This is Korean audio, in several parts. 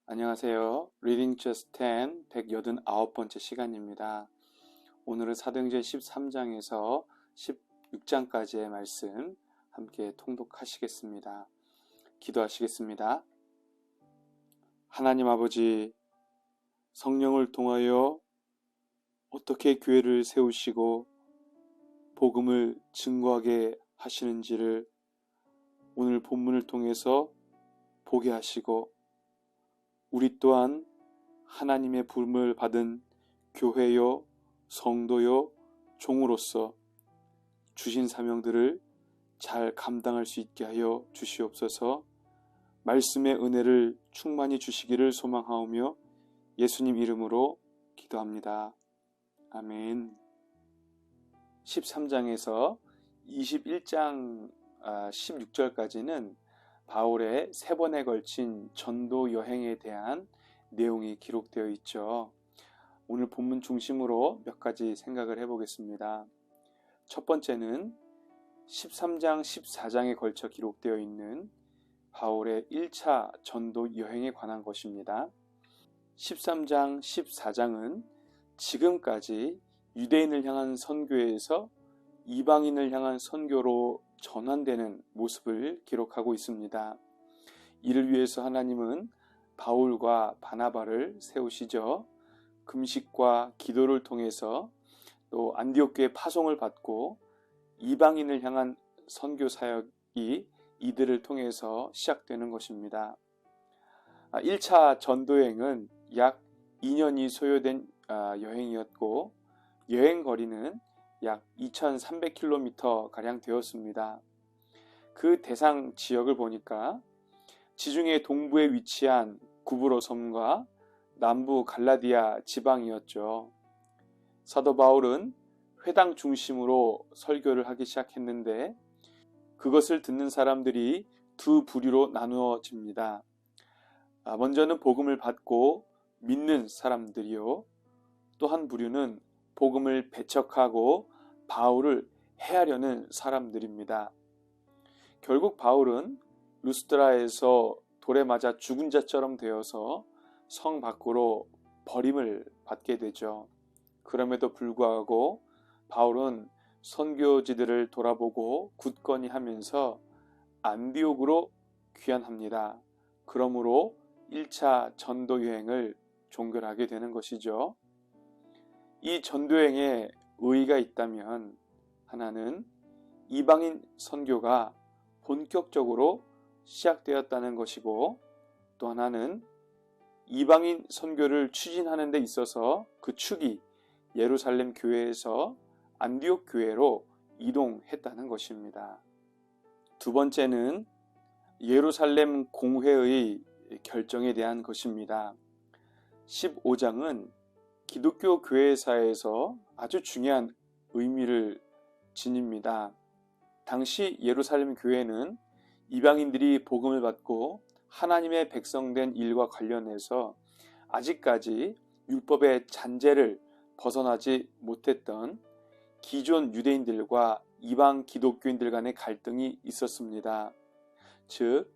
안녕하세요. Reading Just 10 189번째 시간입니다. 오늘은 사도행전 13장에서 16장까지의 말씀 함께 통독하시겠습니다. 기도하시겠습니다. 하나님 아버지, 성령을 통하여 어떻게 교회를 세우시고 복음을 증거하게 하시는지를 오늘 본문을 통해서 보게 하시고 우리 또한 하나님의 부름을 받은 교회요, 성도요, 종으로서 주신 사명들을 잘 감당할 수 있게 하여 주시옵소서. 말씀의 은혜를 충만히 주시기를 소망하오며 예수님 이름으로 기도합니다. 아멘. 13장에서 21장 16절까지는 바울의 3번에 걸친 전도 여행에 대한 내용이 기록되어 있죠. 오늘 본문 중심으로 몇 가지 생각을 해보겠습니다. 첫 번째는 13장, 14장에 걸쳐 기록되어 있는 바울의 1차 전도 여행에 관한 것입니다. 13장, 14장은 지금까지 유대인을 향한 선교에서 이방인을 향한 선교로 전환되는 모습을 기록하고 있습니다. 이를 위해서 하나님은 바울과 바나바를 세우시죠. 금식과 기도를 통해서 또 안디옥 교회 파송을 받고 이방인을 향한 선교 사역이 이들을 통해서 시작되는 것입니다. 1차 전도여행은 약 2년이 소요된 여행이었고 여행 거리는 약 2300km 가량 되었습니다. 그 대상 지역을 보니까 지중해 동부에 위치한 구브로 섬과 남부 갈라디아 지방이었죠. 사도 바울은 회당 중심으로 설교를 하기 시작했는데 그것을 듣는 사람들이 두 부류로 나누어집니다. 먼저는 복음을 받고 믿는 사람들이요. 또 한 부류는 복음을 배척하고 바울을 해하려는 사람들입니다. 결국 바울은 루스드라에서 돌에 맞아 죽은 자처럼 되어서 성 밖으로 버림을 받게 되죠. 그럼에도 불구하고 바울은 선교지들을 돌아보고 굳건히 하면서 안디옥으로 귀환합니다. 그러므로 1차 전도 여행을 종결하게 되는 것이죠. 이 전도여행에 의의가 있다면 하나는 이방인 선교가 본격적으로 시작되었다는 것이고 또 하나는 이방인 선교를 추진하는 데 있어서 그 축이 예루살렘 교회에서 안디옥 교회로 이동했다는 것입니다. 두 번째는 예루살렘 공회의 결정에 대한 것입니다. 15장은 기독교 교회사에서 아주 중요한 의미를 지닙니다. 당시 예루살렘 교회는 이방인들이 복음을 받고 하나님의 백성된 일과 관련해서 아직까지 율법의 잔재를 벗어나지 못했던 기존 유대인들과 이방 기독교인들 간의 갈등이 있었습니다. 즉,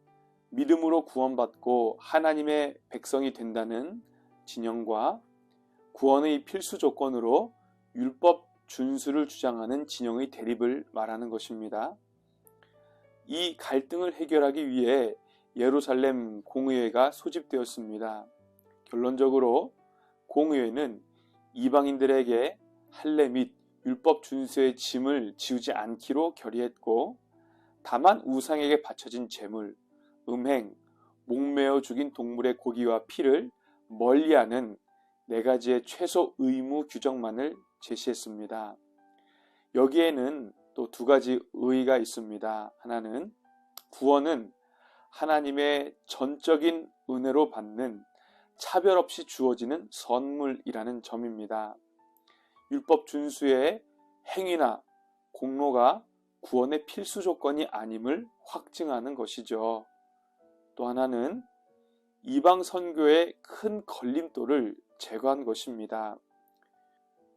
믿음으로 구원받고 하나님의 백성이 된다는 진영과 구원의 필수 조건으로 율법 준수를 주장하는 진영의 대립을 말하는 것입니다. 이 갈등을 해결하기 위해 예루살렘 공의회가 소집되었습니다. 결론적으로 공의회는 이방인들에게 할례 및 율법 준수의 짐을 지우지 않기로 결의했고 다만 우상에게 바쳐진 제물, 음행, 목매어 죽인 동물의 고기와 피를 멀리하는 4가지의 최소 의무 규정만을 제시했습니다. 여기에는 또 2가지 의의가 있습니다. 하나는 구원은 하나님의 전적인 은혜로 받는 차별 없이 주어지는 선물이라는 점입니다. 율법 준수의 행위나 공로가 구원의 필수 조건이 아님을 확증하는 것이죠. 또 하나는 이방 선교의 큰 걸림돌을 제거한 것입니다.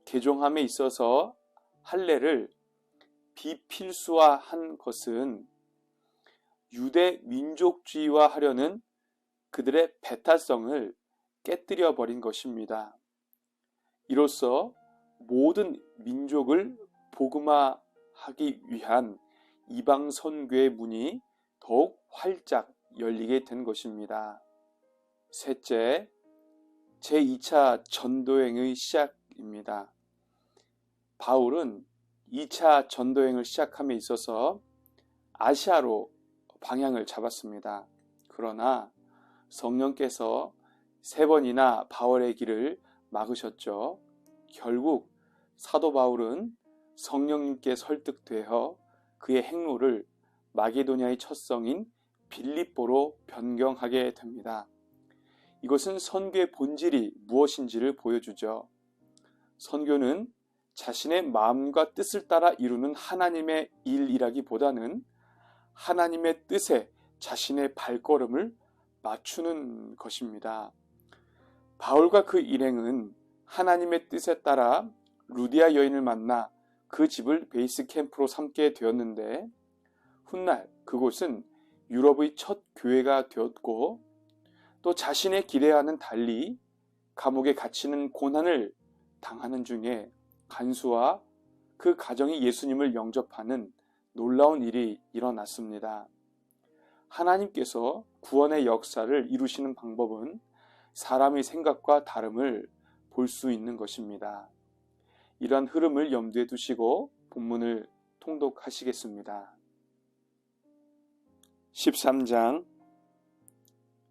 개종함에 있어서 할례를 비필수화한 것은 유대 민족주의화 하려는 그들의 배탈성을 깨뜨려 버린 것입니다. 이로써 모든 민족을 복음화하기 위한 이방 선교의 문이 더욱 활짝 열리게 된 것입니다. 셋째, 제2차 전도행의 시작입니다. 바울은 2차 전도행을 시작함에 있어서 아시아로 방향을 잡았습니다. 그러나 성령께서 3번이나 바울의 길을 막으셨죠. 결국 사도 바울은 성령님께 설득되어 그의 행로를 마게도냐의 첫 성인 빌립보로 변경하게 됩니다. 이것은 선교의 본질이 무엇인지를 보여주죠. 선교는 자신의 마음과 뜻을 따라 이루는 하나님의 일이라기보다는 하나님의 뜻에 자신의 발걸음을 맞추는 것입니다. 바울과 그 일행은 하나님의 뜻에 따라 루디아 여인을 만나 그 집을 베이스 캠프로 삼게 되었는데 훗날 그곳은 유럽의 첫 교회가 되었고 또 자신의 기대와는 달리 감옥에 갇히는 고난을 당하는 중에 간수와 그 가정이 예수님을 영접하는 놀라운 일이 일어났습니다. 하나님께서 구원의 역사를 이루시는 방법은 사람의 생각과 다름을 볼 수 있는 것입니다. 이러한 흐름을 염두에 두시고 본문을 통독하시겠습니다. 13장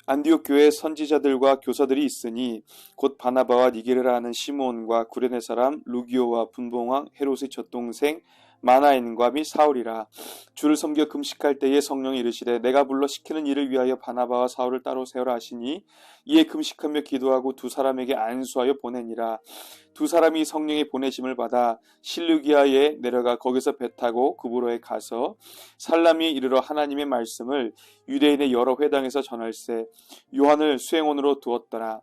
안디옥 교회에 선지자들과 교사들이 있으니 곧 바나바와 니게르라 하는 시므온과 구레네 사람 루기오와 분봉왕 헤롯의 젖동생 마나엔과 및 사울이라. 주를 섬겨 금식할 때에 성령이 이르시되 내가 불러 시키는 일을 위하여 바나바와 사울을 따로 세우라 하시니 이에 금식하며 기도하고 2사람에게 안수하여 보내니라. 2사람이 성령의 보내심을 받아 실루기아에 내려가 거기서 배 타고 구브로에 가서 살라미에 이르러 하나님의 말씀을 유대인의 여러 회당에서 전할세 요한을 수행원으로 두었더라.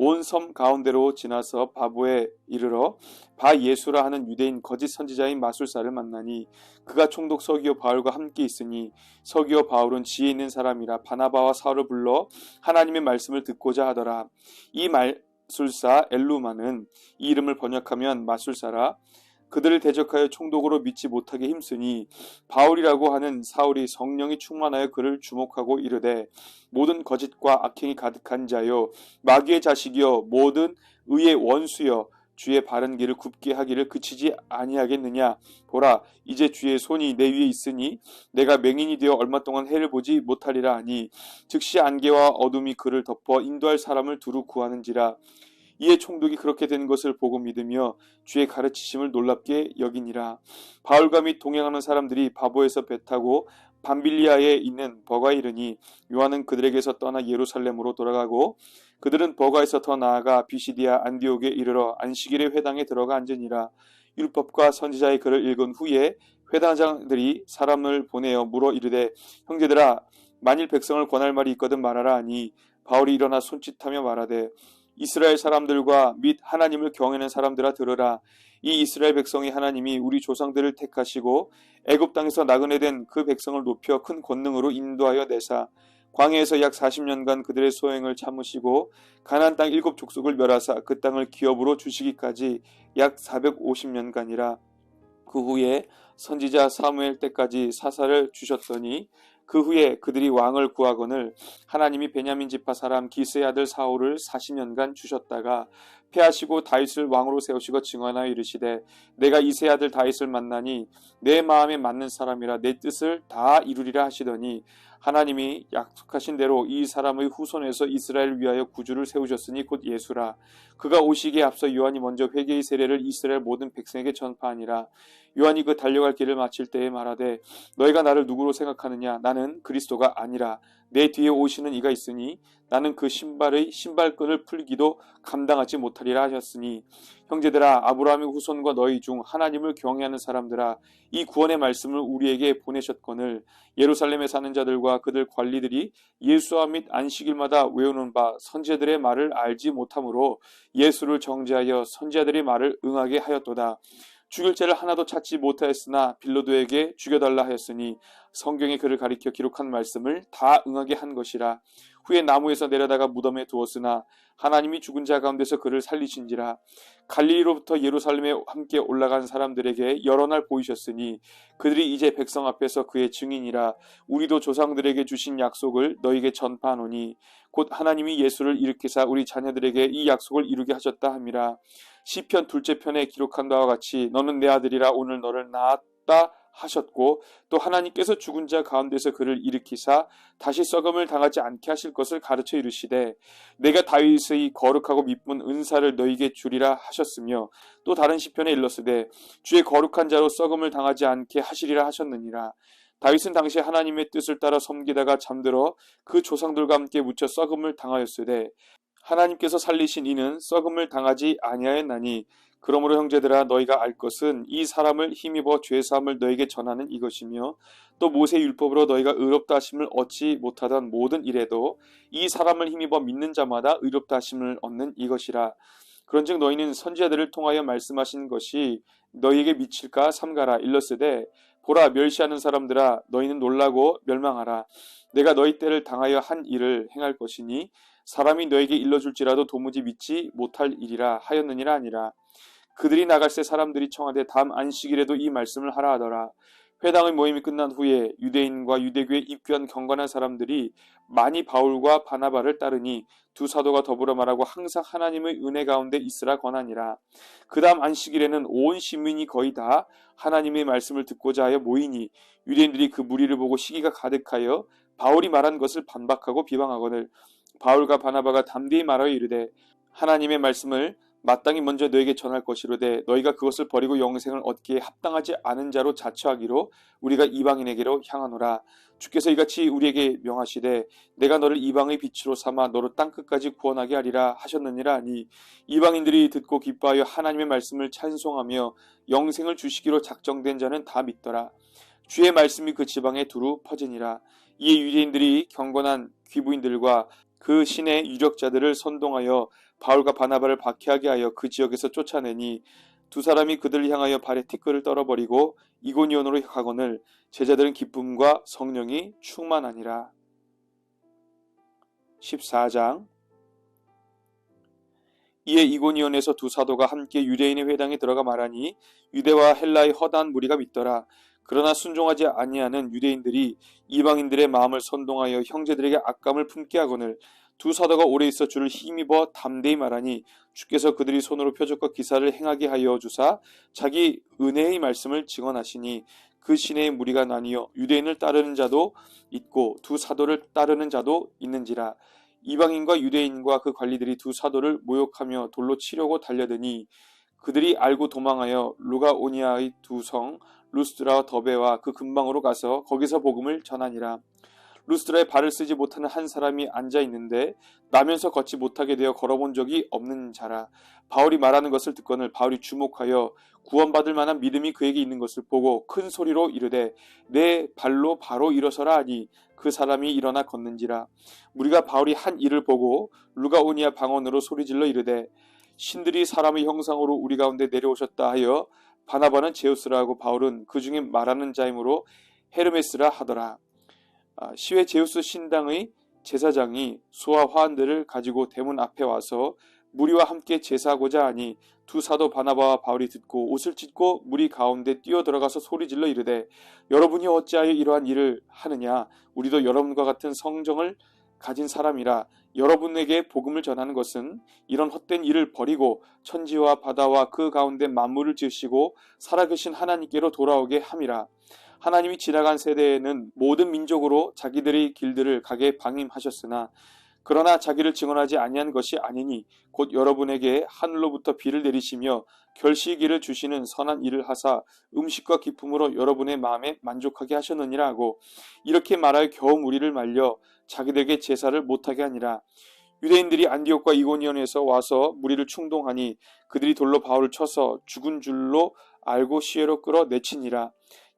온 섬 가운데로 지나서 바보에 이르러 바 예수라 하는 유대인 거짓 선지자인 마술사를 만나니 그가 총독 서기오 바울과 함께 있으니 서기오 바울은 지혜 있는 사람이라 바나바와 사울을 불러 하나님의 말씀을 듣고자 하더라. 이 마술사 엘루마는 이 이름을 번역하면 마술사라. 그들을 대적하여 총독으로 믿지 못하게 힘쓰니 바울이라고 하는 사울이 성령이 충만하여 그를 주목하고 이르되 모든 거짓과 악행이 가득한 자여 마귀의 자식이여 모든 의의 원수여 주의 바른 길을 굽게 하기를 그치지 아니하겠느냐. 보라 이제 주의 손이 내 위에 있으니 내가 맹인이 되어 얼마 동안 해를 보지 못하리라 하니 즉시 안개와 어둠이 그를 덮어 인도할 사람을 두루 구하는지라. 이에 총독이 그렇게 된 것을 보고 믿으며 주의 가르치심을 놀랍게 여기니라. 바울과 및 동행하는 사람들이 바보에서 배 타고 밤빌리아에 있는 버가에 이르니 요한은 그들에게서 떠나 예루살렘으로 돌아가고 그들은 버가에서 더 나아가 비시디아 안디옥에 이르러 안식일의 회당에 들어가 앉으니라. 율법과 선지자의 글을 읽은 후에 회당장들이 사람을 보내어 물어 이르되 형제들아 만일 백성을 권할 말이 있거든 말하라 하니 바울이 일어나 손짓하며 말하되 이스라엘 사람들과 및 하나님을 경외하는 사람들아 들으라. 이 이스라엘 백성이 하나님이 우리 조상들을 택하시고 애굽 땅에서 나그네 된 그 백성을 높여 큰 권능으로 인도하여 내사 광야에서 약 40년간 그들의 소행을 참으시고 가나안 땅 7족속을 멸하사 그 땅을 기업으로 주시기까지 약 450년간이라. 그 후에 선지자 사무엘 때까지 사사를 주셨더니 그 후에 그들이 왕을 구하거늘 하나님이 베냐민 지파 사람 기스의 아들 사울을 40년간 주셨다가 패하시고 다윗을 왕으로 세우시고 증언하여 이르시되 내가 이새의 아들 다윗을 만나니 내 마음에 맞는 사람이라 내 뜻을 다 이루리라 하시더니 하나님이 약속하신 대로 이 사람의 후손에서 이스라엘을 위하여 구주를 세우셨으니 곧 예수라. 그가 오시기에 앞서 요한이 먼저 회개의 세례를 이스라엘 모든 백성에게 전파하니라. 요한이 그 달려갈 길을 마칠 때에 말하되 너희가 나를 누구로 생각하느냐. 나는 그리스도가 아니라 내 뒤에 오시는 이가 있으니 나는 그 신발의 신발끈을 풀기도 감당하지 못하리라 하셨으니 형제들아 아브라함의 후손과 너희 중 하나님을 경외하는 사람들아 이 구원의 말씀을 우리에게 보내셨거늘 예루살렘에 사는 자들과 그들 관리들이 예수와 및 안식일마다 외우는 바 선지자들의 말을 알지 못하므로 예수를 정죄하여 선지자들의 말을 응하게 하였도다. 죽일 죄를 하나도 찾지 못하였으나 빌라도에게 죽여달라 하였으니 성경에 그를 가리켜 기록한 말씀을 다 응하게 한 것이라. 후에 나무에서 내려다가 무덤에 두었으나 하나님이 죽은 자 가운데서 그를 살리신지라. 갈릴리로부터 예루살렘에 함께 올라간 사람들에게 여러 날 보이셨으니 그들이 이제 백성 앞에서 그의 증인이라. 우리도 조상들에게 주신 약속을 너에게 전파하노니 곧 하나님이 예수를 일으키사 우리 자녀들에게 이 약속을 이루게 하셨다 함이라. 시편 둘째 편에 기록한 바와 같이 너는 내 아들이라 오늘 너를 낳았다 하셨고, 또 하나님께서 죽은 자 가운데서 그를 일으키사 다시 썩음을 당하지 않게 하실 것을 가르쳐 이르시되 내가 다윗의 거룩하고 미쁜 은사를 너에게 주리라 하셨으며, 또 다른 시편에 일렀으되 주의 거룩한 자로 썩음을 당하지 않게 하시리라 하셨느니라. 다윗은 당시 하나님의 뜻을 따라 섬기다가 잠들어 그 조상들과 함께 묻혀 썩음을 당하였으되 하나님께서 살리신 이는 썩음을 당하지 아니하였나니, 그러므로 형제들아 너희가 알 것은 이 사람을 힘입어 죄사함을 너에게 전하는 이것이며, 또 모세 율법으로 너희가 의롭다 하심을 얻지 못하던 모든 일에도 이 사람을 힘입어 믿는 자마다 의롭다 하심을 얻는 이것이라. 그런즉 너희는 선지자들을 통하여 말씀하신 것이 너희에게 미칠까 삼가라. 일렀으되 보라, 멸시하는 사람들아 너희는 놀라고 멸망하라. 내가 너희 때를 당하여 한 일을 행할 것이니 사람이 너에게 일러줄지라도 도무지 믿지 못할 일이라 하였느니라 아니라. 그들이 나갈새 사람들이 청하되 다음 안식일에도 이 말씀을 하라 하더라. 회당의 모임이 끝난 후에 유대인과 유대교에 입교한 경건한 사람들이 많이 바울과 바나바를 따르니 두 사도가 더불어 말하고 항상 하나님의 은혜 가운데 있으라 권하니라. 그 다음 안식일에는 온 시민이 거의 다 하나님의 말씀을 듣고자 하여 모이니 유대인들이 그 무리를 보고 시기가 가득하여 바울이 말한 것을 반박하고 비방하거늘 바울과 바나바가 담대히 말하여 이르되 하나님의 말씀을 마땅히 먼저 너에게 전할 것이로되 너희가 그것을 버리고 영생을 얻기에 합당하지 않은 자로 자처하기로 우리가 이방인에게로 향하노라. 주께서 이같이 우리에게 명하시되 내가 너를 이방의 빛으로 삼아 너로 땅끝까지 구원하게 하리라 하셨느니라 하니, 이방인들이 듣고 기뻐하여 하나님의 말씀을 찬송하며 영생을 주시기로 작정된 자는 다 믿더라. 주의 말씀이 그 지방에 두루 퍼지니라. 이에 유대인들이 경건한 귀부인들과 그 신의 유력자들을 선동하여 바울과 바나바를 박해하게 하여 그 지역에서 쫓아내니 두 사람이 그들을 향하여 발에 티끌을 떨어버리고 이고니온으로 가거늘 제자들은 기쁨과 성령이 충만하니라. 14장. 이에 이고니온에서 두 사도가 함께 유대인의 회당에 들어가 말하니 유대와 헬라의 허다한 무리가 믿더라. 그러나 순종하지 아니하는 유대인들이 이방인들의 마음을 선동하여 형제들에게 악감을 품게 하거늘 두 사도가 오래 있어 주를 힘입어 담대히 말하니 주께서 그들이 손으로 표적과 기사를 행하게 하여 주사 자기 은혜의 말씀을 증언하시니 그 시내의 무리가 나뉘어 유대인을 따르는 자도 있고 두 사도를 따르는 자도 있는지라. 이방인과 유대인과 그 관리들이 두 사도를 모욕하며 돌로 치려고 달려드니 그들이 알고 도망하여 루가오니아의 두 성 루스드라와 더베와 그 근방으로 가서 거기서 복음을 전하니라. 루스드라에 발을 쓰지 못하는 한 사람이 앉아 있는데 나면서 걷지 못하게 되어 걸어본 적이 없는 자라. 바울이 말하는 것을 듣거늘 바울이 주목하여 구원받을 만한 믿음이 그에게 있는 것을 보고 큰 소리로 이르되 내 발로 바로 일어서라 하니 그 사람이 일어나 걷는지라. 무리가 바울이 한 일을 보고 루가오니아 방언으로 소리질러 이르되 신들이 사람의 형상으로 우리 가운데 내려오셨다 하여 바나바는 제우스라 하고 바울은 그 중에 말하는 자이므로 헤르메스라 하더라. 시외 제우스 신당의 제사장이 소와 화환들을 가지고 대문 앞에 와서 무리와 함께 제사하고자 하니 두 사도 바나바와 바울이 듣고 옷을 찢고 무리 가운데 뛰어 들어가서 소리질러 이르되 여러분이 어찌하여 이러한 일을 하느냐. 우리도 여러분과 같은 성정을 가진 사람이라. 여러분에게 복음을 전하는 것은 이런 헛된 일을 버리고 천지와 바다와 그 가운데 만물을 지으시고 살아계신 하나님께로 돌아오게 함이라. 하나님이 지나간 세대에는 모든 민족으로 자기들의 길들을 가게 방임하셨으나 그러나 자기를 증언하지 아니한 것이 아니니 곧 여러분에게 하늘로부터 비를 내리시며 결실기를 주시는 선한 일을 하사 음식과 기품으로 여러분의 마음에 만족하게 하셨느니라 하고, 이렇게 말하여 겨우 무리를 말려 자기들에게 제사를 못하게 하니라. 유대인들이 안디옥과 이고니온에서 와서 무리를 충동하니 그들이 돌로 바울을 쳐서 죽은 줄로 알고 시외로 끌어 내치니라.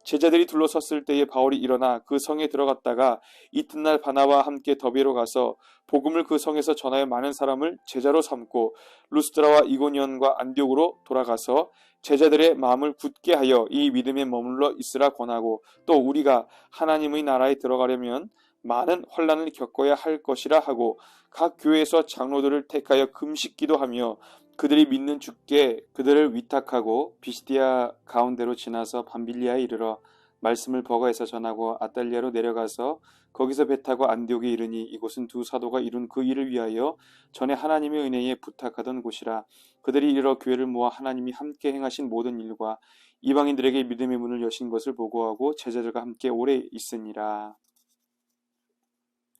제자들이 둘러섰을 때에 바울이 일어나 그 성에 들어갔다가 이튿날 바나바와 함께 더비로 가서 복음을 그 성에서 전하여 많은 사람을 제자로 삼고 루스드라와 이고니온과 안디옥으로 돌아가서 제자들의 마음을 굳게 하여 이 믿음에 머물러 있으라 권하고, 또 우리가 하나님의 나라에 들어가려면 많은 환난을 겪어야 할 것이라 하고 각 교회에서 장로들을 택하여 금식기도 하며 그들이 믿는 주께 그들을 위탁하고 비시디아 가운데로 지나서 밤빌리아에 이르러 말씀을 버가에서 전하고 아달리아로 내려가서 거기서 배 타고 안디옥에 이르니, 이곳은 두 사도가 이룬 그 일을 위하여 전에 하나님의 은혜에 부탁하던 곳이라. 그들이 이르러 교회를 모아 하나님이 함께 행하신 모든 일과 이방인들에게 믿음의 문을 여신 것을 보고하고 제자들과 함께 오래 있으니라.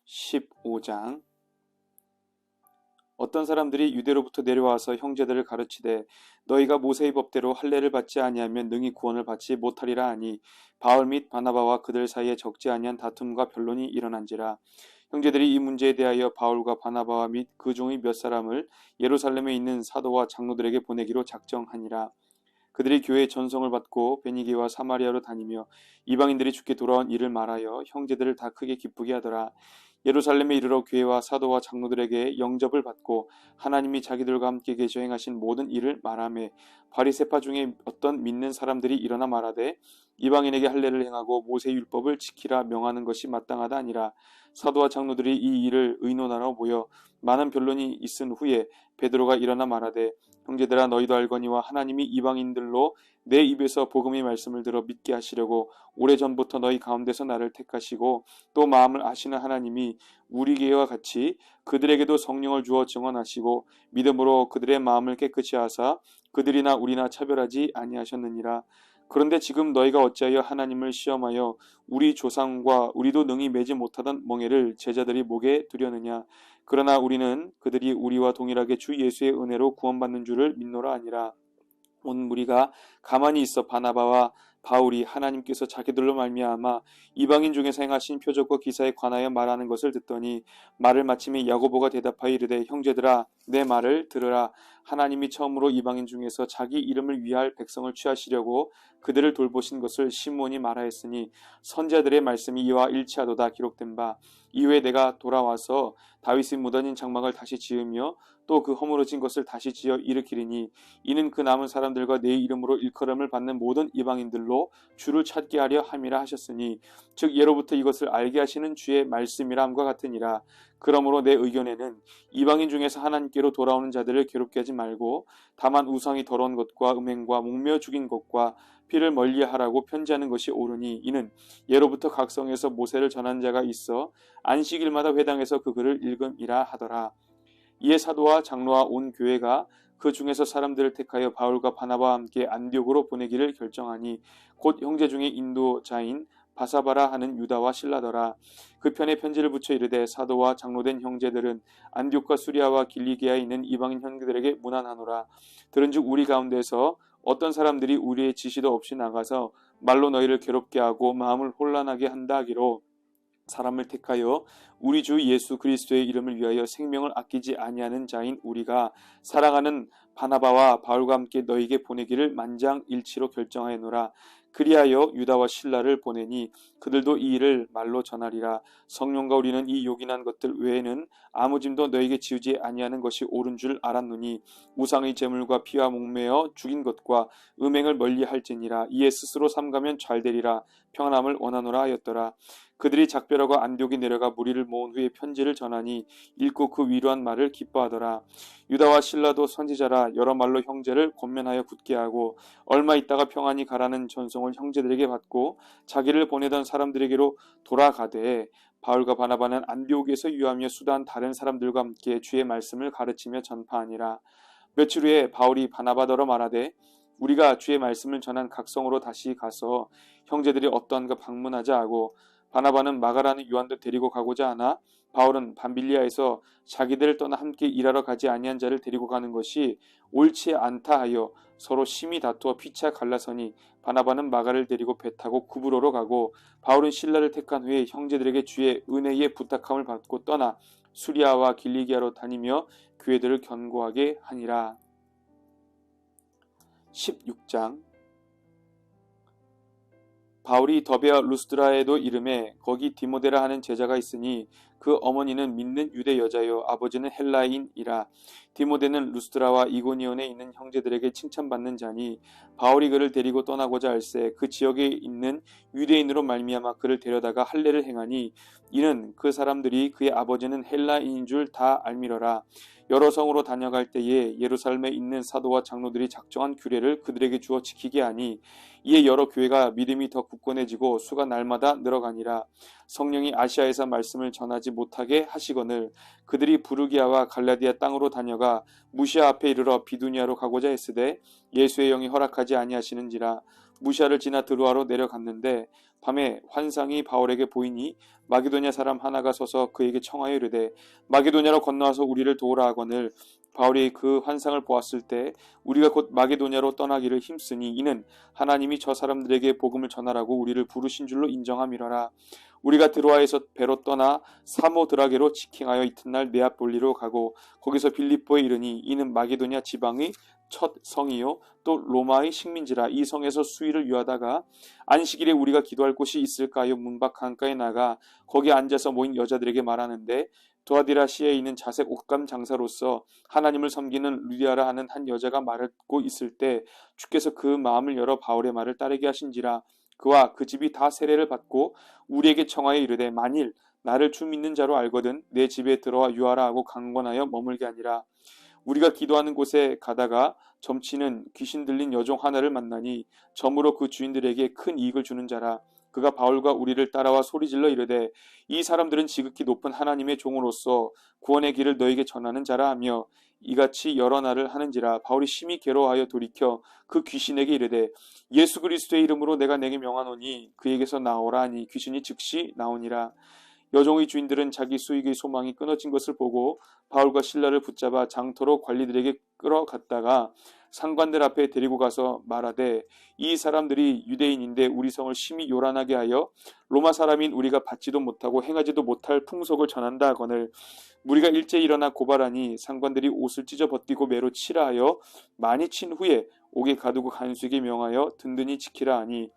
15장. 어떤 사람들이 유대로부터 내려와서 형제들을 가르치되 너희가 모세의 법대로 할례를 받지 아니하면 능히 구원을 받지 못하리라 하니, 바울 및 바나바와 그들 사이에 적지 아니한 다툼과 변론이 일어난지라. 형제들이 이 문제에 대하여 바울과 바나바와 및 그 중의 몇 사람을 예루살렘에 있는 사도와 장로들에게 보내기로 작정하니라. 그들이 교회의 전송을 받고 베니게와 사마리아로 다니며 이방인들이 주께 돌아온 일을 말하여 형제들을 다 크게 기쁘게 하더라. 예루살렘에 이르러 교회와 사도와 장로들에게 영접을 받고 하나님이 자기들과 함께 계셔 행하신 모든 일을 말하며, 바리새파 중에 어떤 믿는 사람들이 일어나 말하되 이방인에게 할례를 행하고 모세의 율법을 지키라 명하는 것이 마땅하다 아니라. 사도와 장로들이 이 일을 의논하러 모여 많은 변론이 있은 후에 베드로가 일어나 말하되, 형제들아, 너희도 알거니와 하나님이 이방인들로 내 입에서 복음의 말씀을 들어 믿게 하시려고 오래전부터 너희 가운데서 나를 택하시고 또 마음을 아시는 하나님이 우리에게와 같이 그들에게도 성령을 주어 증언하시고 믿음으로 그들의 마음을 깨끗이 하사 그들이나 우리나 차별하지 아니하셨느니라. 그런데 지금 너희가 어찌하여 하나님을 시험하여 우리 조상과 우리도 능히 매지 못하던 멍에를 제자들이 목에 두려느냐. 그러나 우리는 그들이 우리와 동일하게 주 예수의 은혜로 구원받는 줄을 믿노라 아니라. 온 무리가 가만히 있어 바나바와 바울이 하나님께서 자기들로 말미암아 이방인 중에서 행하신 표적과 기사에 관하여 말하는 것을 듣더니, 말을 마침에 야고보가 대답하여 이르되, 형제들아, 내 말을 들으라. 하나님이 처음으로 이방인 중에서 자기 이름을 위할 백성을 취하시려고 그들을 돌보신 것을 시므온이 말하였으니 선지자들의 말씀이 이와 일치하도다 기록된 바, 이후에 내가 돌아와서 다윗의 묻어진 장막을 다시 지으며 또 그 허물어진 것을 다시 지어 일으키리니, 이는 그 남은 사람들과 내 이름으로 일컬음을 받는 모든 이방인들로 주를 찾게 하려 함이라 하셨으니, 즉 예로부터 이것을 알게 하시는 주의 말씀이라 함과 같으니라. 그러므로 내 의견에는 이방인 중에서 하나님께로 돌아오는 자들을 괴롭게 하지 말고 다만 우상이 더러운 것과 음행과 목매어 죽인 것과 피를 멀리하라고 편지하는 것이 옳으니, 이는 예로부터 각 성에서 모세를 전한 자가 있어 안식일마다 회당에서 그 글을 읽음이라 하더라. 이에 사도와 장로와 온 교회가 그 중에서 사람들을 택하여 바울과 바나바와 함께 안디옥으로 보내기를 결정하니, 곧 형제 중에 인도자인 바사바라 하는 유다와 실라더라. 그 편에 편지를 붙여 이르되, 사도와 장로된 형제들은 안디옥과 수리아와 길리기아에 있는 이방인 형제들에게 문안하노라. 들은즉 우리 가운데서 어떤 사람들이 우리의 지시도 없이 나가서 말로 너희를 괴롭게 하고 마음을 혼란하게 한다 하기로, 사람을 택하여 우리 주 예수 그리스도의 이름을 위하여 생명을 아끼지 아니하는 자인 우리가 사랑하는 바나바와 바울과 함께 너희에게 보내기를 만장일치로 결정하였노라. 그리하여 유다와 실라를 보내니 그들도 이 일을 말로 전하리라. 성령과 우리는 이 요긴한 것들 외에는 아무 짐도 너희에게 지우지 아니하는 것이 옳은 줄 알았노니, 우상의 제물과 피와 목매어 죽인 것과 음행을 멀리할지니라. 이에 스스로 삼가면 잘되리라. 평안함을 원하노라 하였더라. 그들이 작별하고 안디옥에 내려가 무리를 모은 후에 편지를 전하니 읽고 그 위로한 말을 기뻐하더라. 유다와 실라도 선지자라 여러 말로 형제를 권면하여 굳게 하고, 얼마 있다가 평안히 가라는 전송을 형제들에게 받고 자기를 보내던 사람들에게로 돌아가되, 바울과 바나바는 안디옥에서 유하며 수다한 다른 사람들과 함께 주의 말씀을 가르치며 전파하니라. 며칠 후에 바울이 바나바더러 말하되, 우리가 주의 말씀을 전한 각성으로 다시 가서 형제들이 어떠한가 방문하자 하고, 바나바는 마가라는 요한도 데리고 가고자 하나 바울은 밤빌리아에서 자기들을 떠나 함께 일하러 가지 아니한 자를 데리고 가는 것이 옳지 않다 하여 서로 심히 다투어 피차 갈라서니, 바나바는 마가를 데리고 배 타고 구브로로 가고 바울은 실라를 택한 후에 형제들에게 주의 은혜에 부탁함을 받고 떠나 수리아와 길리기아로 다니며 교회들을 견고하게 하니라. 16장. 바울이 더베와 루스드라에도 이름에 거기 디모데라 하는 제자가 있으니 그 어머니는 믿는 유대 여자요 아버지는 헬라인이라. 디모데는 루스드라와 이고니온에 있는 형제들에게 칭찬받는 자니 바울이 그를 데리고 떠나고자 할새 그 지역에 있는 유대인으로 말미암아 그를 데려다가 할례를 행하니 이는 그 사람들이 그의 아버지는 헬라인인 줄 다 알미러라. 여러 성으로 다녀갈 때에 예루살렘에 있는 사도와 장로들이 작정한 규례를 그들에게 주어 지키게 하니 이에 여러 교회가 믿음이 더 굳건해지고 수가 날마다 늘어가니라. 성령이 아시아에서 말씀을 전하지 못하게 하시거늘 그들이 부르기아와 갈라디아 땅으로 다녀가 무시아 앞에 이르러 비두니아로 가고자 했으되 예수의 영이 허락하지 아니하시는지라. 무시아를 지나 드로아로 내려갔는데 밤에 환상이 바울에게 보이니 마게도냐 사람 하나가 서서 그에게 청하여 이르되 마게도냐로 건너와서 우리를 도우라 하거늘 바울이 그 환상을 보았을 때 우리가 곧 마게도냐로 떠나기를 힘쓰니 이는 하나님이 저 사람들에게 복음을 전하라고 우리를 부르신 줄로 인정함이러라. 우리가 드로아에서 배로 떠나 사모드라게로 직행하여 이튿날 네아폴리로 가고 거기서 빌립보에 이르니 이는 마게도냐 지방의 첫 성이요 또 로마의 식민지라. 이 성에서 수일을 유하다가 안식일에 우리가 기도할 곳이 있을까요? 문밖 강가에 나가 거기 앉아서 모인 여자들에게 말하는데 도아디라시에 있는 자색 옷감 장사로서 하나님을 섬기는 루디아라 하는 한 여자가 말하고 있을 때 주께서 그 마음을 열어 바울의 말을 따르게 하신지라. 그와 그 집이 다 세례를 받고 우리에게 청하여 이르되 만일 나를 주 믿는 자로 알거든 내 집에 들어와 유하라 하고 강권하여 머물게 하니라. 우리가 기도하는 곳에 가다가 점치는 귀신 들린 여종 하나를 만나니 점으로 그 주인들에게 큰 이익을 주는 자라. 그가 바울과 우리를 따라와 소리질러 이르되 이 사람들은 지극히 높은 하나님의 종으로서 구원의 길을 너에게 전하는 자라 하며 이같이 여러 날을 하는지라. 바울이 심히 괴로워하여 돌이켜 그 귀신에게 이르되 예수 그리스도의 이름으로 내가 내게 명하노니 그에게서 나오라 하니 귀신이 즉시 나오니라. 여종의 주인들은 자기 수익의 소망이 끊어진 것을 보고 바울과 실라를 붙잡아 장터로 관리들에게 끌어갔다가 상관들 앞에 데리고 가서 말하되 이 사람들이 유대인인데 우리 성을 심히 요란하게 하여 로마 사람인 우리가 받지도 못하고 행하지도 못할 풍속을 전한다 하거늘 무리가 일제 일어나 고발하니 상관들이 옷을 찢어 벗기고 매로 치라 하여 많이 친 후에 옥에 가두고 간수에게 명하여 든든히 지키라 하니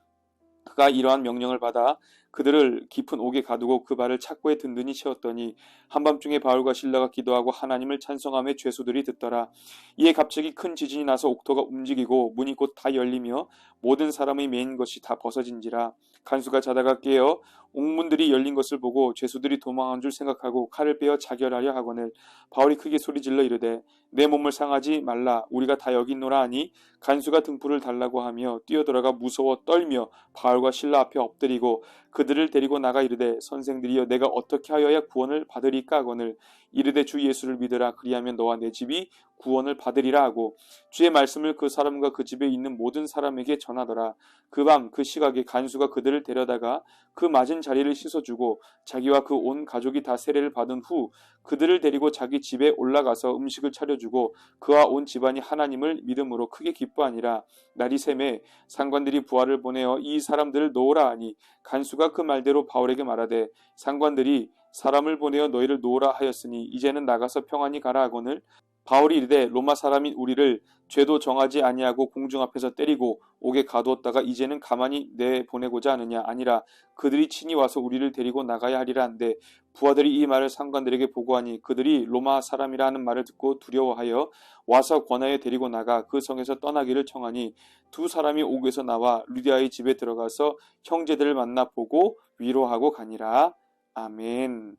그가 이러한 명령을 받아 그들을 깊은 옥에 가두고 그 발을 착고에 든든히 채웠더니 한밤중에 바울과 실라가 기도하고 하나님을 찬송하며 죄수들이 듣더라. 이에 갑자기 큰 지진이 나서 옥토가 움직이고 문이 곧 다 열리며 모든 사람의 매인 것이 다 벗어진지라. 간수가 자다가 깨어 옥문들이 열린 것을 보고 죄수들이 도망한 줄 생각하고 칼을 빼어 자결하려 하거늘 바울이 크게 소리질러 이르되 내 몸을 상하지 말라 우리가 다 여기 있노라 하니 간수가 등불을 달라고 하며 뛰어들어가 무서워 떨며 바울과 실라 앞에 엎드리고 그들을 데리고 나가 이르되 선생들이여 내가 어떻게 하여야 구원을 받으리까 하거늘 이르되 주 예수를 믿으라 그리하면 너와 내 집이 구원을 받으리라 하고 주의 말씀을 그 사람과 그 집에 있는 모든 사람에게 전하더라. 그 밤 그 시각에 간수가 그들을 데려다가 그 맞은 자리를 씻어주고 자기와 그 온 가족이 다 세례를 받은 후 그들을 데리고 자기 집에 올라가서 음식을 차려주고 그와 온 집안이 하나님을 믿음으로 크게 기뻐하니라. 날이 새매 상관들이 부하를 보내어 이 사람들을 놓으라 하니 간수가 그 말대로 바울에게 말하되 상관들이 사람을 보내어 너희를 놓으라 하였으니 이제는 나가서 평안히 가라 하거늘 바울이 이르되 로마 사람인 우리를 죄도 정하지 아니하고 공중 앞에서 때리고 옥에 가두었다가 이제는 가만히 내보내고자 하느냐. 아니라 그들이 친히 와서 우리를 데리고 나가야 하리라 한데 부하들이 이 말을 상관들에게 보고하니 그들이 로마 사람이라 하는 말을 듣고 두려워하여 와서 권하여 데리고 나가 그 성에서 떠나기를 청하니 두 사람이 옥에서 나와 루디아의 집에 들어가서 형제들을 만나 보고 위로하고 가니라. 아멘.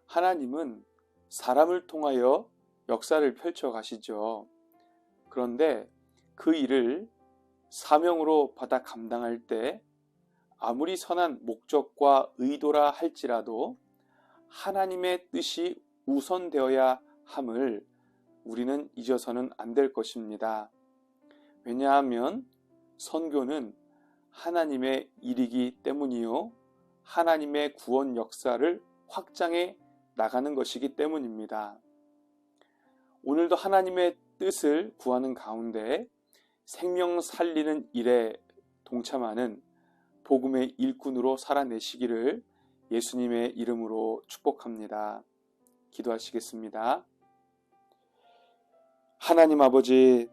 하나님은 사람을 통하여 역사를 펼쳐 가시죠. 그런데 그 일을 사명으로 받아 감당할 때 아무리 선한 목적과 의도라 할지라도 하나님의 뜻이 우선되어야 함을 우리는 잊어서는 안 될 것입니다. 왜냐하면 선교는 하나님의 일이기 때문이요. 하나님의 구원 역사를 확장해 나가는 것이기 때문입니다. 오늘도 하나님의 뜻을 구하는 가운데 생명 살리는 일에 동참하는 복음의 일꾼으로 살아내시기를 예수님의 이름으로 축복합니다. 기도하시겠습니다. 하나님 아버지,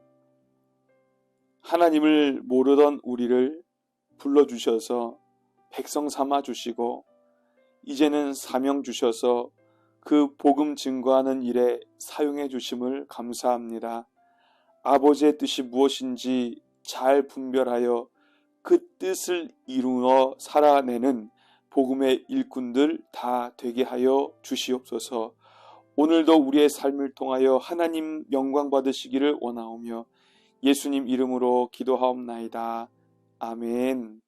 하나님을 모르던 우리를 불러주셔서 백성 삼아 주시고 이제는 사명 주셔서 그 복음 증거하는 일에 사용해 주심을 감사합니다. 아버지의 뜻이 무엇인지 잘 분별하여 그 뜻을 이루어 살아내는 복음의 일꾼들 다 되게 하여 주시옵소서. 오늘도 우리의 삶을 통하여 하나님 영광 받으시기를 원하오며 예수님 이름으로 기도하옵나이다. 아멘.